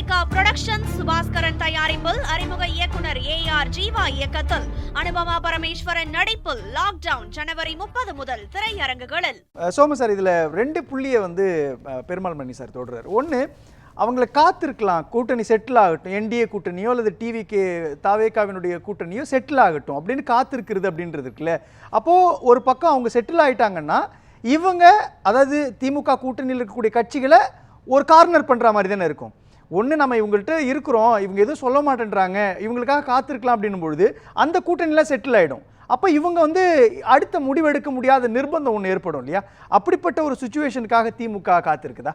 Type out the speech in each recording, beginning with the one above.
Lyca production Subaskaran தயாரிப்பில் அறிமுக இயக்குனர் AR ஜீவா இயக்கத்தில் அனுபமா பரமேஸ்வரன் நடிப்பில் லாக்டவுன் ஜனவரி 30 முதல் திரையரங்குகளில். சோம சார், இதில் 2 புள்ளியை பெருமாள் மணி சார் தொடர்றாரு. ஒன்று, அவங்களை காத்திருக்கலாம், கூட்டணி செட்டில் ஆகட்டும், என்டிஏ கூட்டணியோ அல்லது டிவிக்கு தாவேகாவினுடைய கூட்டணியோ செட்டில் ஆகட்டும் அப்படின்னு காத்திருக்கிறது அப்படின்றது இருக்குல்ல. அப்போது ஒரு பக்கம் அவங்க செட்டில் ஆகிட்டாங்கன்னா இவங்க, அதாவது திமுக கூட்டணியில் இருக்கக்கூடிய கட்சிகளை ஒரு கார்னர் பண்ணுற மாதிரி தானே இருக்கும். ஒன்று, நம்ம இவங்கள்ட்ட இருக்கிறோம், இவங்க எதுவும் சொல்ல மாட்டேன்றாங்க, இவங்களுக்காக காத்திருக்கலாம் அப்படின்னும் பொழுது அந்த கூட்டணியில் செட்டில் ஆகிடும். அப்போ இவங்க அடுத்த முடிவெடுக்க முடியாத நிர்பந்தம் ஒன்று ஏற்படும் இல்லையா? அப்படிப்பட்ட ஒரு சுச்சுவேஷனுக்காக திமுக காத்திருக்குதா?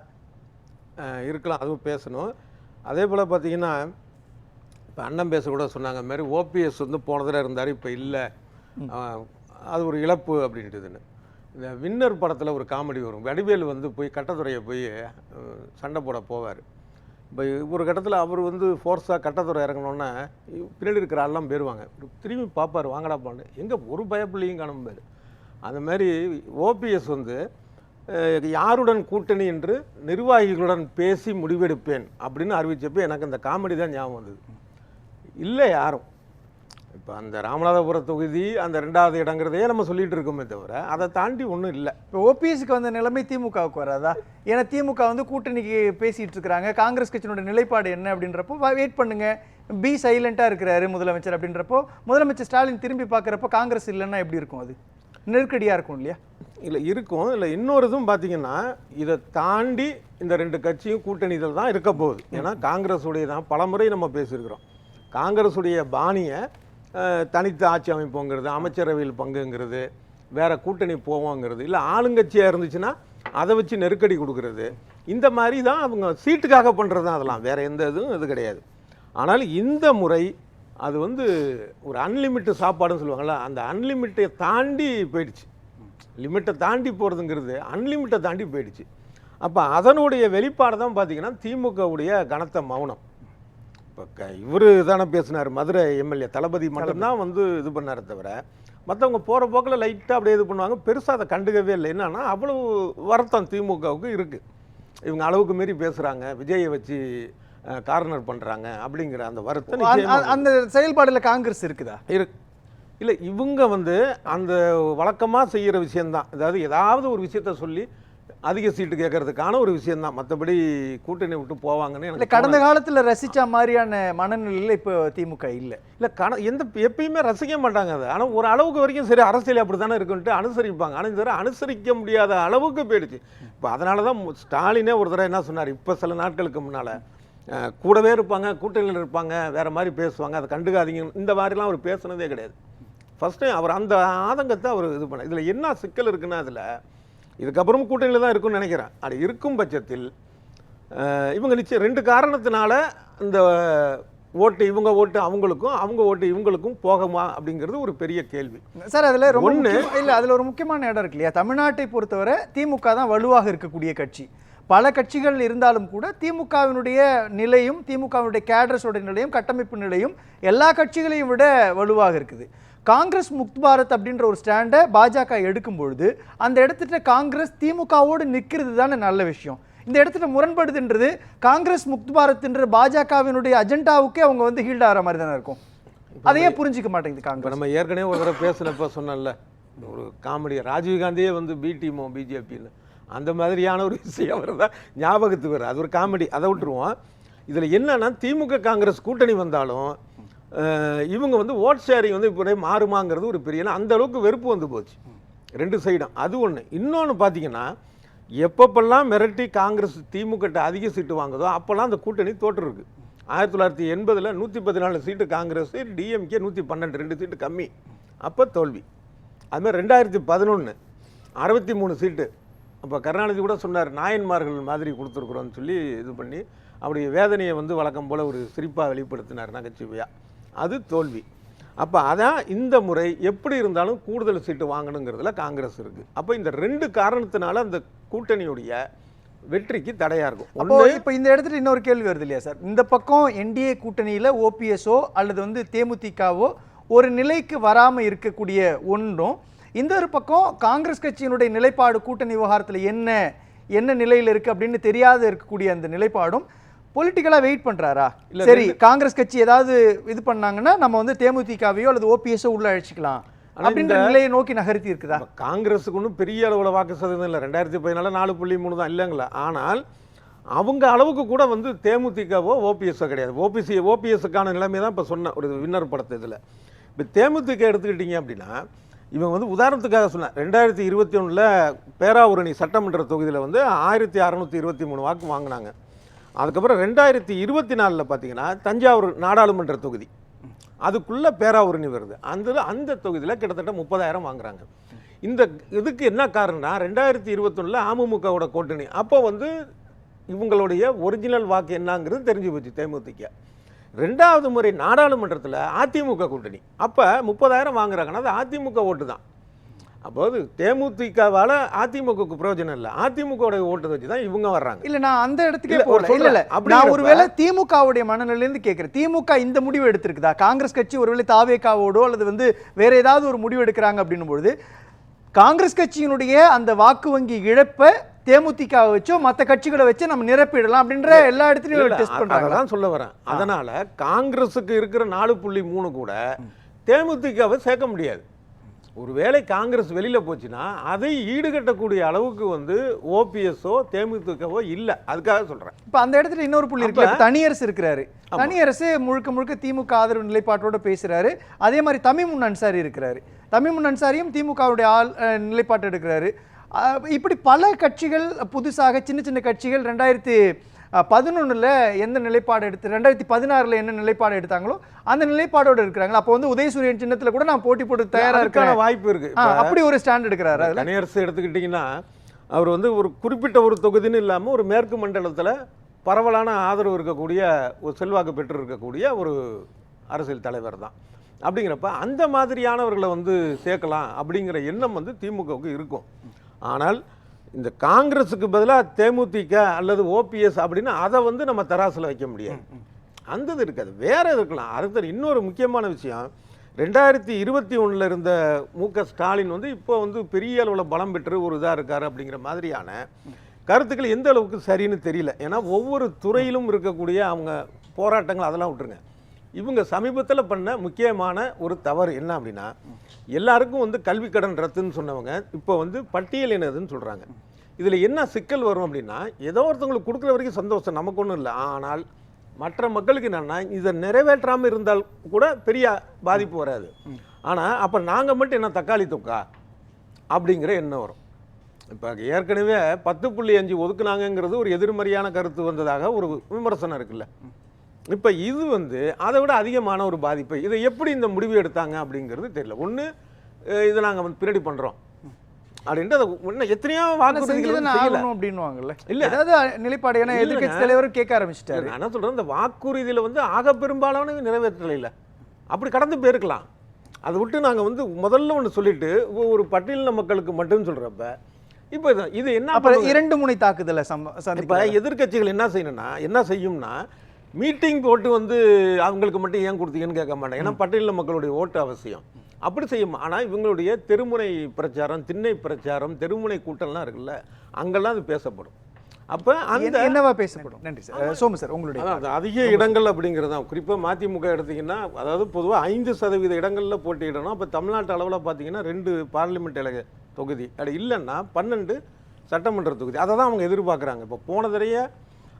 இருக்கலாம், அதுவும் பேசணும். அதே போல் பார்த்தீங்கன்னா, இப்போ அண்ணன் பேச கூட சொன்னாங்க, மாதிரி ஓபிஎஸ் போனதில் இருந்தார், இப்போ இல்லை, அது ஒரு இழப்பு அப்படின்ட்டுதுன்னு. இந்த வின்னர் படத்தில் ஒரு காமெடி வரும். வடிவேல் போய் கட்டத்துறையை போய் சண்டை போட போவார். இப்போ ஒரு கட்டத்தில் அவர் ஃபோர்ஸாக கட்டத்துறை இறங்கணுன்னா பின்னாடி இருக்கிற ஆள்லாம் போயிடுவாங்க. திரும்பி பார்ப்பார், வாங்கடா பாண்டு, எங்கே ஒரு பயப்பிள்ளையும் காணும்பார். அந்த மாதிரி ஓபிஎஸ் யாருடன் கூட்டணி என்று நிர்வாகிகளுடன் பேசி முடிவெடுப்பேன் அப்படின்னு அறிவித்தப்போ எனக்கு அந்த காமெடி தான் ஞாபகம் வந்தது. இல்லை யாரும் இப்போ அந்த ராமநாதபுரம் தொகுதி அந்த 2வது இடங்கிறதையே நம்ம சொல்லிட்டு இருக்கோமே தவிர அதை தாண்டி ஒன்றும் இல்லை. இப்போ ஓபிஎஸ்க்கு வந்த நிலைமை திமுகவுக்கு வராதா? ஏன்னா திமுக கூட்டணிக்கு பேசிகிட்டு இருக்கிறாங்க, காங்கிரஸ் கட்சியினுடைய நிலைப்பாடு என்ன அப்படின்றப்போ வெயிட் பண்ணுங்க, பி சைலண்ட்டாக இருக்கிறாரு முதலமைச்சர் அப்படின்றப்போ முதலமைச்சர் ஸ்டாலின் திரும்பி பார்க்குறப்போ காங்கிரஸ் இல்லைன்னா எப்படி இருக்கும்? அது நெருக்கடியாக இருக்கும் இல்லையா? இல்லை இருக்கும். இல்லை இன்னொரு இதுவும் பார்த்தீங்கன்னா, இதை தாண்டி இந்த 2 கட்சியும் கூட்டணிகள் தான் இருக்க போகுது. ஏன்னா காங்கிரஸுடைய தான் பலமுறை நம்ம பேசியிருக்கிறோம். காங்கிரஸுடைய பாணியை தனித்து ஆட்சி அமைப்போங்கிறது, அமைச்சரவையில் பங்குங்கிறது, வேறு கூட்டணி போவோங்கிறது, இல்லை ஆளுங்கட்சியாக இருந்துச்சுன்னா அதை வச்சு நெருக்கடி கொடுக்கறது, இந்த மாதிரி தான் அவங்க சீட்டுக்காக பண்ணுறது தான். அதெல்லாம் வேறு எந்த இதுவும் இது கிடையாது. ஆனால் இந்த முறை அது ஒரு அன்லிமிட்டட் சாப்பாடுன்னு சொல்லுவாங்கள்ல, அந்த அன்லிமிட்டை தாண்டி போயிடுச்சு. லிமிட்டை தாண்டி போகிறதுங்கிறது அன்லிமிட்டை தாண்டி போயிடுச்சு. அப்போ அதனுடைய வெளிப்பாடு தான் பார்த்திங்கன்னா திமுகவுடைய கனத்த மௌனம். இப்போ இவர் தானே பேசினார், மதுரை எம்எல்ஏ தளபதி மட்டும்தான் இது பண்ணாரே தவிர மற்றவங்க போகிற போக்கில் லைட்டாக அப்படியே இது பண்ணுவாங்க, பெருசாக அதை கண்டுக்கவே இல்லை. என்னன்னா அவ்வளவு வருத்தம் திமுகவுக்கு இருக்குது. இவங்க அளவுக்கு மீறி பேசுகிறாங்க, விஜயை வச்சு கார்னர் பண்ணுறாங்க அப்படிங்கிற அந்த வருத்தம் அந்த செயல்பாடில் காங்கிரஸ் இருக்குதா? இல்லை, இவங்க அந்த வழக்கமாக செய்கிற விஷயந்தான். அதாவது ஏதாவது ஒரு விஷயத்த சொல்லி அதிக சீட்டு கேட்கறதுக்கான ஒரு விஷயந்தான். மற்றபடி கூட்டணி விட்டு போவாங்கன்னு எனக்கு கடந்த காலத்தில் ரசித்த மாதிரியான மனநிலையில் இப்போ திமுக இல்லை. எப்பயுமே ரசிக்க மாட்டாங்க அதை. ஆனால் ஒரு அளவுக்கு வரைக்கும் சரி, அரசியல் அப்படி தானே இருக்குன்ட்டு அனுசரிப்பாங்க. ஆனால் இந்த அனுசரிக்க முடியாத அளவுக்கு போயிடுச்சு. இப்போ அதனால தான் ஸ்டாலினே ஒரு தடவை என்ன சொன்னார், இப்போ சில நாட்களுக்கு முன்னால், கூடவே இருப்பாங்க, கூட்டணியில் இருப்பாங்க, வேறு மாதிரி பேசுவாங்க, அதை கண்டுக்காதீங்க, இந்த மாதிரிலாம் அவர் பேசுனதே கிடையாது. ஃபஸ்ட் டைம் அவர் அந்த ஆதங்கத்தை அவர் இது பண்ண. இதில் என்ன சிக்கல் இருக்குன்னா, அதில் இதுக்கப்புறம் கூட்டணியில் தான் இருக்குன்னு நினைக்கிறேன். அது இருக்கும் பட்சத்தில் இவங்க நிச்சயம் 2 காரணத்தினால இந்த ஓட்டு, இவங்க ஓட்டு அவங்களுக்கும், அவங்க ஓட்டு இவங்களுக்கும் போகுமா அப்படிங்கிறது ஒரு பெரிய கேள்வி சார். அதில் ஒன்று இல்லை, அதில் ஒரு முக்கியமான இடம் இருக்கு இல்லையா? தமிழ்நாட்டை பொறுத்தவரை திமுக தான் வலுவாக இருக்கக்கூடிய கட்சி. பல கட்சிகள் இருந்தாலும் கூட திமுகவினுடைய நிலையும், திமுகவினுடைய கேடர்ஸோட நிலையும், கட்டமைப்பு நிலையும் எல்லா கட்சிகளையும் விட வலுவாக இருக்குது. காங்கிரஸ் முக்த் பாரத் அப்படின்ற ஒரு ஸ்டாண்டை பாஜக எடுக்கும் பொழுது அந்த இடத்துல காங்கிரஸ் திமுகவோடு நிற்கிறது தானே நல்ல விஷயம். இந்த இடத்துல முரண்படுதுன்றது காங்கிரஸ் முக்த் பாரத்ன்ற பாஜகவினுடைய அஜெண்டாவுக்கே அவங்க ஹீல்ட் ஆகிற மாதிரி தானே இருக்கும். அதையே புரிஞ்சிக்க மாட்டேங்குது காங்கிரஸ். நம்ம ஏற்கனவே ஒரு தடவை பேசினப்ப சொன்னல, ஒரு காமெடி, ராஜீவ்காந்தியே பி டீமோ பிஜேபின்னு, அந்த மாதிரியான ஒரு விஷயம் வருதா ஞாபகத்துக்கு வரும். அது ஒரு காமெடி, அதை விட்டுருவோம். இதில் என்னன்னா, திமுக காங்கிரஸ் கூட்டணி வந்தாலும் இவங்க ஓட் ஷேரிங் இப்போ மாறுமாங்கிறது ஒரு பெரிய, அந்த அளவுக்கு வெறுப்பு போச்சு 2 சைடும். அது ஒன்று. இன்னொன்று பார்த்தீங்கன்னா, எப்பப்பெல்லாம் மிரட்டி காங்கிரஸ் திமுக அதிக சீட்டு வாங்குதோ அப்போல்லாம் அந்த கூட்டணி தோற்றுருக்கு. 1980 114 சீட்டு காங்கிரஸ், டிஎம்கே 112, 2 சீட்டு கம்மி, அப்போ தோல்வி. அதுமாதிரி 2011 63 சீட்டு. அப்போ கருணாநிதி கூட சொன்னார், நாயன்மார்கள் மாதிரி கொடுத்துருக்குறோன்னு சொல்லி இது பண்ணி அப்படி வேதனையை வழக்கம் போல் ஒரு சிரிப்பாக வெளிப்படுத்தினார் நகைச்சுவையாக. அது தோல்வி. அப்போ அதான் இந்த முறை எப்படி இருந்தாலும் கூடுதல் சீட்டு வாங்கணுங்கிறதுல காங்கிரஸ் இருக்குது. அப்போ இந்த 2 காரணத்தினால அந்த கூட்டணியுடைய வெற்றிக்கு தடையாக இருக்கும். இப்போ இந்த இடத்துல இன்னொரு கேள்வி வருது இல்லையா சார்? இந்த பக்கம் என்டிஏ கூட்டணியில் ஓபிஎஸ்ஓ அல்லது தேமுதிகவோ ஒரு நிலைக்கு வராமல் இருக்கக்கூடிய ஒன்றும், இந்த ஒரு பக்கம் காங்கிரஸ் கட்சியினுடைய நிலைப்பாடு கூட்டணி விவகாரத்தில் என்ன நிலையில் இருக்குது அப்படின்னு தெரியாத இருக்கக்கூடிய அந்த நிலைப்பாடும் பொலிட்டிக்கலா வெயிட் பண்றாரா? இல்ல, சரி, காங்கிரஸ் கட்சி ஏதாவது இது பண்ணாங்கன்னா நம்ம வந்து தேமுதிகவையோ அல்லது ஓபிஎஸ்ஓ உள்ள அழைச்சிக்கலாம் அப்படின்ற நிலையை நோக்கி நகர்த்தி இருக்குதா? காங்கிரஸுக்கு ஒன்றும் பெரிய அளவில் வாக்கு சதவீதம் இல்லை, 2014 4.3 தான் இல்லைங்களா. ஆனால் அவங்க அளவுக்கு கூட வந்து தேமுதிகவோ ஓபிஎஸ்ஓ கிடையாது. ஓபிஎஸ்ஸுக்கான நிலைமை தான் இப்போ சொன்ன ஒரு வின்னர் படத்தை இதில். இப்போ தேமுதிக எடுத்துக்கிட்டீங்க அப்படின்னா இவங்க வந்து உதாரணத்துக்காக சொன்னேன், 2021 பேராவூரணி சட்டமன்ற தொகுதியில் வந்து 1623 வாக்கு வாங்கினாங்க. அதுக்கப்புறம் 2024 பார்த்தீங்கன்னா தஞ்சாவூர் நாடாளுமன்ற தொகுதி அதுக்குள்ளே பேராவூரணி வருது. அந்த தொகுதியில் கிட்டத்தட்ட 30,000 வாங்குறாங்க. இந்த இதுக்கு என்ன காரணம்னா 2021 அமமுகவோட கூட்டணி. அப்போ வந்து இவங்களுடைய ஒரிஜினல் வாக்கு என்னங்கிறது தெரிஞ்சு போச்சு தேமுதிக. 2வது முறை நாடாளுமன்றத்தில் அதிமுக கூட்டணி, அப்போ 30,000 வாங்குறாங்கன்னா அது அதிமுக ஓட்டு தான். அப்போது தேமுதிகவால் அதிமுகவுக்கு பிரயோஜனம் இல்லை, அதிமுகவுடைய ஓட்டு வச்சு தான் இவங்க வர்றாங்க. இல்ல, நான் அந்த இடத்துக்கே போகல. இல்ல, நான் ஒருவேளை திமுகவுடைய மனநிலையிலிருந்து கேட்கிறேன், திமுக இந்த முடிவு எடுத்திருக்குதா? காங்கிரஸ் கட்சி ஒருவேளை தாவேகாவோடோ அல்லது வந்து வேற ஏதாவது ஒரு முடிவு எடுக்கிறாங்க அப்படின்னும் பொழுது காங்கிரஸ் கட்சியினுடைய அந்த வாக்கு வங்கி இழப்பை தேமுதிகவை வச்சோ மற்ற கட்சிகளை வச்சு நம்ம நிரப்பிடலாம் அப்படின்ற எல்லா இடத்துலையும் டெஸ்ட் பண்றாங்க தான் சொல்ல வரேன். அதனால காங்கிரஸுக்கு இருக்கிற 4.3 கூட தேமுதிகவை சேர்க்க முடியாது. ஒருவேளை காங்கிரஸ் வெளியில போச்சுன்னா அதை ஈடுகட்டக்கூடிய அளவுக்கு வந்து ஓபிஎஸ்ஓ தேமுதிகவோ இல்லை. அதுக்காக சொல்றேன். இப்ப அந்த இடத்துல இன்னொரு புள்ளி இருக்கு. தனியரசு இருக்கிறாரு, தனியரசு முழுக்க முழுக்க திமுக ஆதரவு நிலைப்பாட்டோட பேசுறாரு. அதே மாதிரி தமிமுன் அன்சாரி இருக்கிறாரு, தமிமுன் அன்சாரியும் திமுகவுடைய நிலைப்பாட்டு எடுக்கிறாரு. இப்படி பல கட்சிகள் புதுசாக சின்ன சின்ன கட்சிகள் 2011 எந்த நிலைப்பாடு எடுத்து 2016 என்ன நிலைப்பாடு எடுத்தாங்களோ அந்த நிலைப்பாடோடு இருக்கிறாங்க. அப்போ வந்து உதயசூரியன் சின்னத்துல கூட நான் போட்டி போட்டு தயாரா இருக்கான வாய்ப்பு இருக்கு. அப்படி ஒரு ஸ்டாண்ட் எடுக்கிறாரு. தனியரசு எடுத்துக்கிட்டீங்கன்னா அவர் வந்து ஒரு குறிப்பிட்ட ஒரு தொகுதின்னு இல்லாமல் ஒரு மேற்கு மண்டலத்தில் பரவலான ஆதரவு இருக்கக்கூடிய ஒரு செல்வாக்கு பெற்று இருக்கக்கூடிய ஒரு அரசியல் தலைவர் தான். அப்படிங்கிறப்ப அந்த மாதிரியானவர்களை வந்து சேர்க்கலாம் அப்படிங்கிற எண்ணம் வந்து திமுகவுக்கு இருக்கும். ஆனால் இந்த காங்கிரஸுக்கு பதிலாக தேமுதிக அல்லது ஓபிஎஸ் அப்படின்னு அதை வந்து நம்ம தராசில் வைக்க முடியாது. அந்த இது இருக்காது, வேற இருக்கலாம். அடுத்தது இன்னொரு முக்கியமான விஷயம், 2021 இருந்த மு.க. ஸ்டாலின் வந்து இப்போ வந்து பெரிய அளவில் பலம் பெற்று ஒரு இதாக இருக்கார் அப்படிங்கிற மாதிரியான கருத்துக்கள் எந்த அளவுக்கு சரின்னு தெரியல. ஏன்னா ஒவ்வொரு துறையிலும் இருக்கக்கூடிய அவங்க போராட்டங்கள் அதெல்லாம் விட்டுருங்க. இவங்க சமீபத்தில் பண்ண முக்கியமான ஒரு தவறு என்ன அப்படின்னா, எல்லாருக்கும் வந்து கல்வி கடன் ரத்துன்னு சொன்னவங்க இப்போ வந்து பட்டியலினதுன்னு சொல்கிறாங்க. இதில் என்ன சிக்கல் வரும் அப்படின்னா, ஏதோ ஒருத்தவங்களுக்கு கொடுக்குற வரைக்கும் சந்தோஷம், நமக்கு ஒன்றும் இல்லை. ஆனால் மற்ற மக்களுக்கு என்னென்னா இதை நிறைவேற்றாமல் இருந்தால் கூட பெரிய பாதிப்பு வராது. ஆனால் அப்போ நாங்கள் மட்டும் என்ன தக்காளி தொக்கா அப்படிங்கிற எண்ணம் வரும். இப்போ ஏற்கனவே 10.5 ஒதுக்குனாங்கிறது ஒரு எதிர்மறையான கருத்து வந்ததாக ஒரு விமர்சனம் இருக்குல்ல. இப்போ இது வந்து அதை விட அதிகமான ஒரு பாதிப்பு. இதை எப்படி இந்த முடிவு எடுத்தாங்க அப்படிங்கிறது தெரியல. ஒன்று இதை நாங்கள் வந்து பின்னாடி பண்ணுறோம் அப்படின்ட்டு அதை இன்னும் எத்தனையோ வாக்குறுதிகள் அப்படின்வாங்கல்ல. இல்லை ஏதாவது நிலைப்பாடு, ஏன்னா எதிர்க்கட்சி தலைவரும் கேட்க ஆரம்பிச்சிட்டாரு. நான் என்ன சொல்கிறேன், இந்த வாக்குறுதியில் வந்து ஆக பெரும்பாலான நிறைவேற்றலை இல்லை, அப்படி கடந்து போயிருக்கலாம். அதை விட்டு நாங்கள் வந்து முதல்ல ஒன்று சொல்லிட்டு ஒரு பட்டியலின மக்களுக்கு மட்டும் சொல்கிறப்ப இப்போ இது என்ன இரண்டு முனை தாக்குதலை இப்போ எதிர்க்கட்சிகள் என்ன செய்யும்னா மீட்டிங் போட்டு வந்து அவங்களுக்கு மட்டும் ஏன் கொடுத்தீங்கன்னு கேட்க மாட்டேன். ஏன்னா பட்டியலின மக்களுடைய ஓட்டு அவசியம். அப்படி செய்யும். ஆனால் இவங்களுடைய தெருமுனை பிரச்சாரம், திண்ணை பிரச்சாரம், தெருமுனை கூட்டம்லாம் இருக்குல்ல, அங்கெல்லாம் அது பேசப்படும். அப்போ அந்த என்னவா பேசப்படும்? நன்றி சார். சோமு சார், உங்களுடைய அதிக இடங்கள் அப்படிங்கிறது தான். குறிப்பாக மதிமுக எடுத்திங்கன்னா, அதாவது பொதுவாக 5% இடங்களில் போட்டியிடணும். அப்போ தமிழ்நாட்டு அளவில் பார்த்தீங்கன்னா 2 பார்லிமெண்ட் தொகுதி, அப்படி இல்லைன்னா 12 சட்டமன்ற தொகுதி. அதை தான் அவங்க எதிர்பார்க்குறாங்க. இப்போ போன தடவை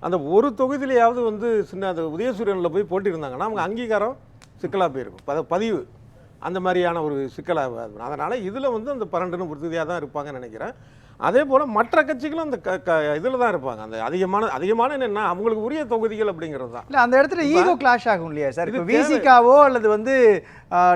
அந்த ஒரு தொகுதியிலையாவது வந்து சின்ன அது உதயசூரியனில் போய் போட்டியிருந்தாங்கன்னா அவங்க அங்கீகாரம் சிக்கலாக போயிருக்கும், பதிவு அந்த மாதிரியான ஒரு சிக்கலாக. அதனால் இதில் வந்து அந்த 12 உறுதியாக தான் இருப்பாங்கன்னு நினைக்கிறேன். அதே போல் மற்ற கட்சிகளும் அந்த இதில் தான் இருப்பாங்க. அந்த அதிகமான என்னென்னா அவங்களுக்கு உரிய தொகுதிகள் அப்படிங்கிறது தான். இல்லை, அந்த இடத்துல ஈகோ கிளாஷ் ஆகும் இல்லையா சார்? இப்போ விசிகாவோ அல்லது வந்து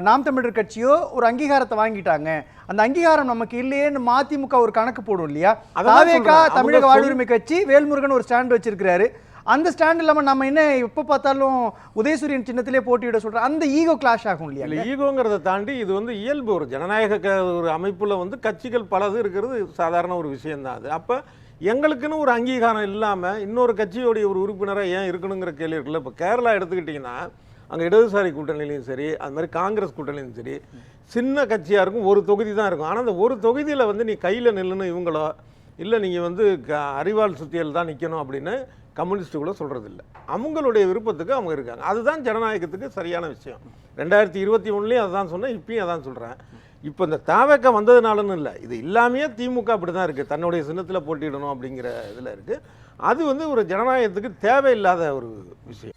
நாம் தமிழர் கட்சியோ ஒரு அங்கீகாரத்தை வாங்கிட்டாங்க, அந்த அங்கீகாரம் நமக்கு இல்லையேன்னு மதிமுக ஒரு கணக்கு போடும் இல்லையா? தாவேகா தமிழக வாழ்வுரிமை கட்சி வேல்முருகன் ஒரு ஸ்டாண்ட் வச்சிருக்கிறாரு. அந்த ஸ்டாண்ட் இல்லாமல் நம்ம என்ன எப்போ பார்த்தாலும் உதயசூரியன் சின்னத்திலே போட்டியிட சொல்கிறோம், அந்த ஈகோ கிளாஷ் ஆகும் இல்லையா? இல்லை, ஈகோங்கிறத தாண்டி இது வந்து இயல்பு. ஒரு ஜனநாயக ஒரு அமைப்பில் வந்து கட்சிகள் பலது இருக்கிறது சாதாரண ஒரு விஷயந்தான். அது அப்போ எங்களுக்குன்னு ஒரு அங்கீகாரம் இல்லாமல் இன்னொரு கட்சியோடைய ஒரு உறுப்பினராக ஏன் இருக்கணுங்கிற கேள்வி இருக்குல்ல. இப்போ கேரளா எடுத்துக்கிட்டிங்கன்னா அங்கே இடதுசாரி கூட்டணியிலையும் சரி, அது மாதிரி காங்கிரஸ் கூட்டணியிலும் சரி, சின்ன கட்சியாக இருக்கும், ஒரு தொகுதி தான் இருக்கும். ஆனால் அந்த ஒரு தொகுதியில் வந்து நீ கையில் நில்லுன்னு இவங்களோ இல்லை நீங்கள் வந்து அறிவால் சுத்தியல் தான் நிற்கணும் அப்படின்னு கம்யூனிஸ்ட்டுக்குள்ளே சொல்கிறதில்ல. அவங்களுடைய விருப்பத்துக்கு அவங்க இருக்காங்க. அதுதான் ஜனநாயகத்துக்கு சரியான விஷயம். 2021 அதுதான் சொன்னேன், இப்பயும் அதான் சொல்கிறேன். இப்போ இந்த தாவேக்கா வந்ததுனாலன்னு இல்லை, இது இல்லாமையே திமுக அப்படி தான் இருக்குது, தன்னுடைய சின்னத்தில் போட்டியிடணும் அப்படிங்கிற இதில் இருக்குது. அது வந்து ஒரு ஜனநாயகத்துக்கு தேவையில்லாத ஒரு விஷயம்.